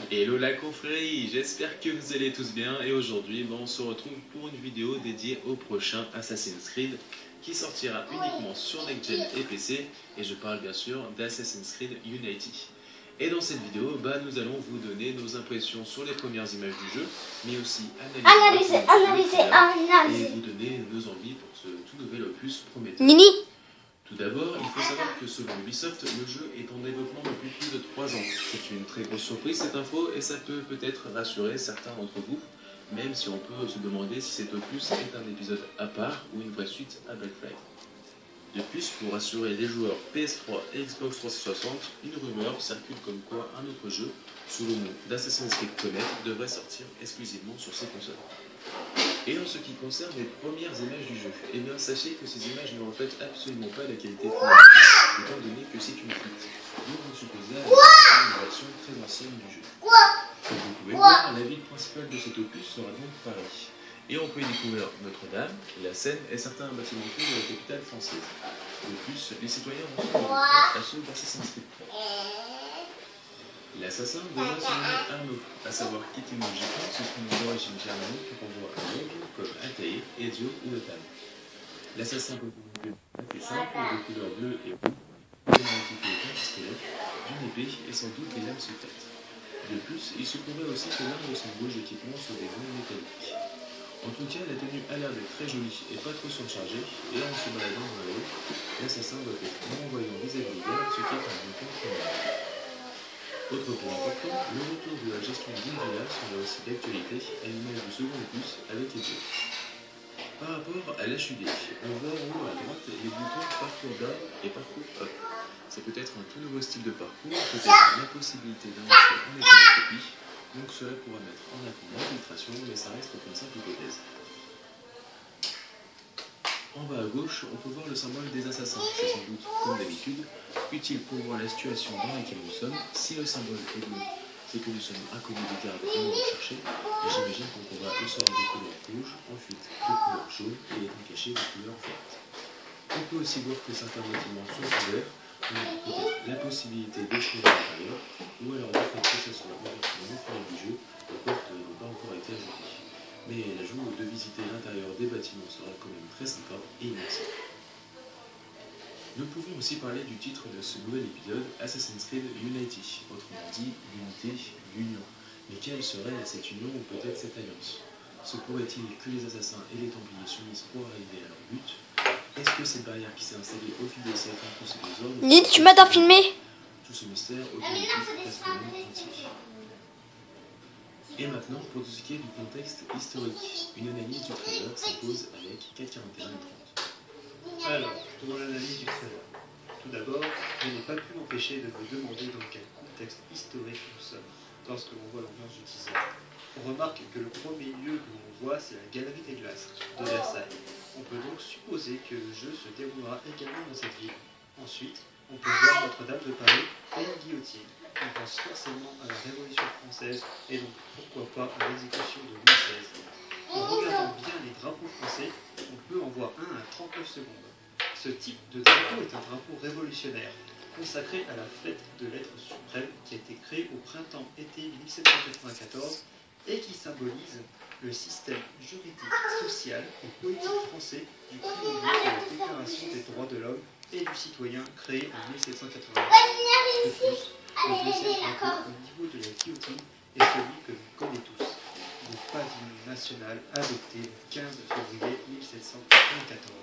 Hello la confrérie, j'espère que vous allez tous bien et aujourd'hui on se retrouve pour une vidéo dédiée au prochain Assassin's Creed qui sortira uniquement sur Next Gen et PC et je parle bien sûr d'Assassin's Creed Unity. Et dans cette vidéo, nous allons vous donner nos impressions sur les premières images du jeu, mais aussi analyser et vous donner nos envies pour ce tout nouvel opus prometteur. Tout d'abord, il faut savoir que selon Ubisoft, le jeu est en développement depuis plus de 3 ans. C'est une très grosse surprise cette info et ça peut peut-être rassurer certains d'entre vous, même si on peut se demander si cet opus est un épisode à part ou une vraie suite à Black Flag. De plus, pour rassurer les joueurs PS3 et Xbox 360, une rumeur circule comme quoi un autre jeu, sous le nom d'Assassin's Creed Comet, devrait sortir exclusivement sur ces consoles. Et en ce qui concerne les premières images du jeu, eh bien sachez que ces images ne reflètent absolument pas la qualité finale, étant donné que c'est une fuite. Donc vous supposez une version très ancienne du jeu. Comme vous pouvez voir, la ville principale de cet opus sera donc Paris. Et on peut y découvrir Notre-Dame, la Seine et certains bâtiments clés de la capitale française. De plus, les citoyens vont se retrouver à ceux d'Assassin's Creed. L'assassin devrait se nommer Arnaud, à savoir qu'étymologiquement ce sont des origines germaniques qui renvoient à Londres comme Altaïr, Ezio ou Lothar. L'assassin peut être assez simple, de couleur bleue et rouge, équipé d'un pistolet, d'une épée et sans doute des lames secrètes. De plus, il se pourrait aussi que l'un de son beau équipement soit des gants métalliques. En tout cas, la tenue a l'air d'être très jolie et pas trop surchargée, et en se baladant dans la rue, l'assassin doit être non-voyant vis-à-vis des gardes, ce qui est un bon point premier. Autre point important, le retour de la gestion d'une villa sera aussi d'actualité à l'image du second opus avec les deux. Par rapport à l'HUD, on voit en haut à droite les boutons parcours bas et parcours up. C'est peut-être un tout nouveau style de parcours, peut-être la possibilité d'avancer en étant en copie, donc cela pourra mettre en avant l'infiltration, mais ça reste qu'une simple hypothèse. En bas à gauche, on peut voir le symbole des assassins. C'est sans doute, comme d'habitude, utile pour voir la situation dans laquelle nous sommes. Si le symbole est bleu, c'est que nous sommes inconnus des gardes et nous recherchés. Et j'imagine qu'on pourra au sort des couleurs rouges, ensuite de couleur jaune et étant caché de couleur verte. On peut aussi voir que certains bâtiments sont couverts, donc peut-être la possibilité d'explorer l'intérieur, ou alors le fait que ce soit ouvertement final du jeu, les portes n'ont pas encore été ajoutées. Mais l'ajout de visiter l'intérieur des bâtiments sera quand même très sympa et immersif. Nous pouvons aussi parler du titre de ce nouvel épisode, Assassin's Creed Unity, autrement dit l'unité, l'union. Mais quelle serait cette union ou peut-être cette alliance? Se pourrait-il que les assassins et les Templiers s'unissent pour arriver à leur but? Est-ce que cette barrière qui s'est installée au fil des siècles entre ces deux ordres... Lyd, tu m'as filmé? Tout ce mystère autour du titre reste le même entier. Et maintenant, pour tout ce qui est du contexte historique, une analyse du trailer s'impose avec 4,41 et 30. Alors, pour l'analyse du trailer, tout d'abord, je n'ai pas pu m'empêcher de me demander dans quel contexte historique nous sommes, lorsque l'on voit l'ambiance du teaser. On remarque que le premier lieu que l'on voit, c'est la Galerie des Glaces de Versailles. On peut donc supposer que le jeu se déroulera également dans cette ville. Ensuite, on peut voir Notre-Dame de Paris et une guillotine. On pense forcément à la Révolution française et donc pourquoi pas à l'exécution de Louis XVI. En regardant bien les drapeaux français, on peut en voir un à 39 secondes. Ce type de drapeau est un drapeau révolutionnaire, consacré à la fête de l'être suprême qui a été créée au printemps-été 1794 et qui symbolise le système juridique, social et politique français du prix Nobel de la Déclaration des droits de l'homme et du citoyen créé en 1789. De plus, le deuxième drapeau au niveau de la guillotine est celui que l'on connaît tous, le pavillon national adopté le 15 février 1794.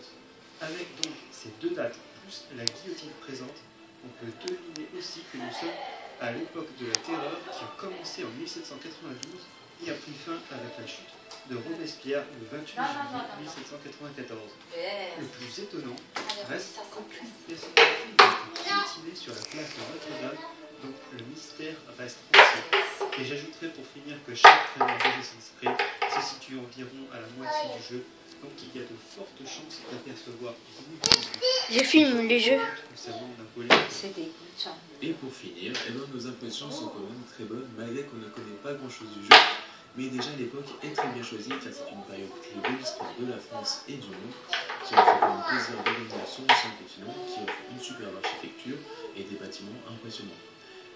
Avec donc ces deux dates plus la guillotine présente, on peut deviner aussi que nous sommes à l'époque de la terreur qui a commencé en 1792 et a pris fin avec la chute de Robespierre le 28 juillet 1794. Le plus étonnant reste qu'aucune personne n'a été guillotinée sur la place de Notre-Dame, donc le mystère reste entier. Et j'ajouterai pour finir que chaque trailer d'Assassin's Creed se situe environ à la moitié du jeu, donc il y a de fortes chances d'apercevoir Je filme les jeux. Et pour finir, nos impressions sont quand même très bonnes malgré qu'on ne connaît pas grand chose du jeu. mais déjà l'époque est très bien choisie car c'est une période clé de l'histoire de la France et du monde. Cela fait quand même plaisir d'organiser sur le centre Finon qui offre une superbe architecture et des bâtiments impressionnants.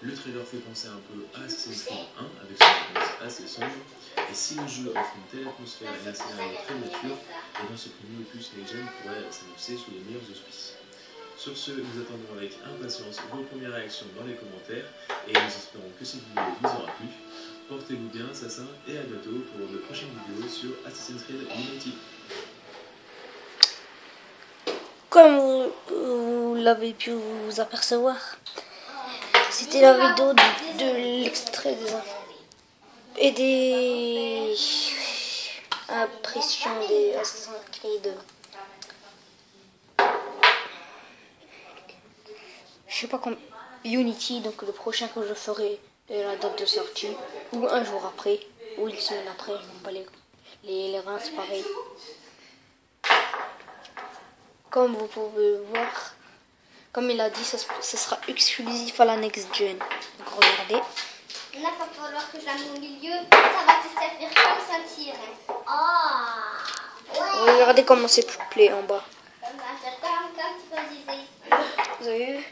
Le trailer fait penser un peu à Assassin's Creed 1 avec son ambiance assez sombre, et si le jeu offre une telle atmosphère et un scénario très mature, et dans ce premier opus next-gen pourrait s'annoncer sous les meilleurs auspices. Sur ce, nous attendons avec impatience vos premières réactions dans les commentaires, et nous espérons que cette vidéo vous aura plu. Portez-vous bien, Assassin, et à bientôt pour de prochaines vidéos sur Assassin's Creed Unity. Comme vous l'avez pu vous apercevoir, c'était la vidéo de l'extrait et des impressions des Assassin's Creed. Je sais pas quand Unity, donc le prochain que je ferai est la date de sortie, ou un jour après, ou une semaine après, les reins c'est pareil. Comme vous pouvez voir, comme il a dit, ça sera exclusif à la next gen. Donc regardez. Il va falloir que je la mette au milieu, ça va te servir comme ceinture. Regardez comment c'est peuplé en bas. Vous avez vu?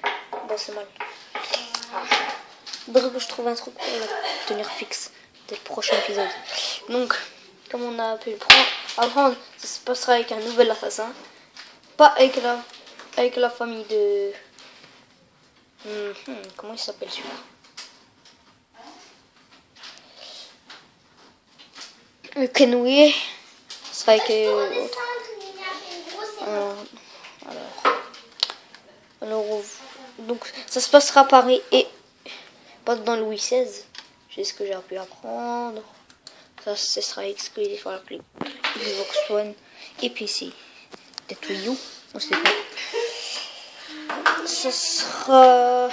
Bon, c'est mal. Faudrait que je trouve un truc pour la tenir fixe dès le prochain épisode. Donc, comme on a pu le apprendre, ça se passera avec un nouvel assassin. Pas avec la famille de... comment il s'appelle celui-là? Le Kenoué. Ce sera avec... alors, donc, ça se passera à Paris et pas dans Louis XVI. C'est ce que j'ai pu apprendre. Ça, ce sera exclusif à la Xbox One et PC. Peut-être Wii U, on sait pas. Ça sera...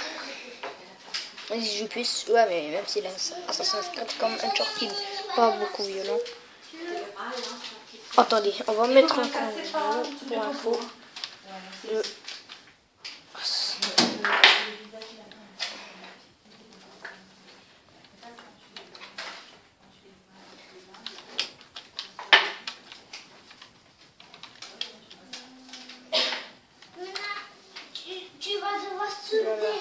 Si je puisse... Ouais, mais même si l'Assassin's Creed comme Uncharted, pas beaucoup violent. Attendez, on va mettre un vidéo pour info. Tu vas devoir soulever.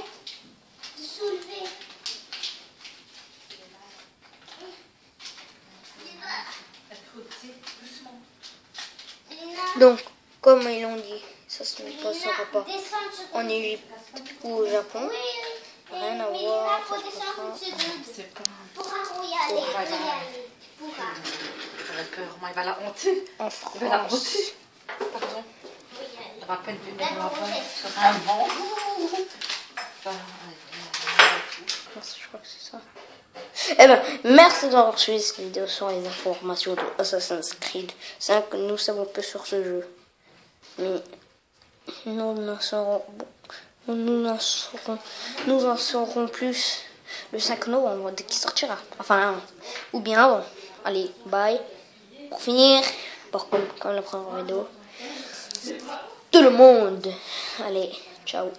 Donc, comme ils l'ont dit, ça se ne passera pas en Égypte ou au Japon. Rien à voir. Ça se Il va la honter. en France. Pardon. Ça va peine venir là-bas sur un vent. Je crois que c'est ça. Eh ben, merci d'avoir suivi cette vidéo sur les informations de Assassin's Creed 5. Nous savons peu sur ce jeu, mais nous en saurons plus le 5 novembre dès qu'il sortira. Enfin, ou bien avant. Allez, bye. Pour finir, comme la première vidéo, tout le monde. Allez, ciao.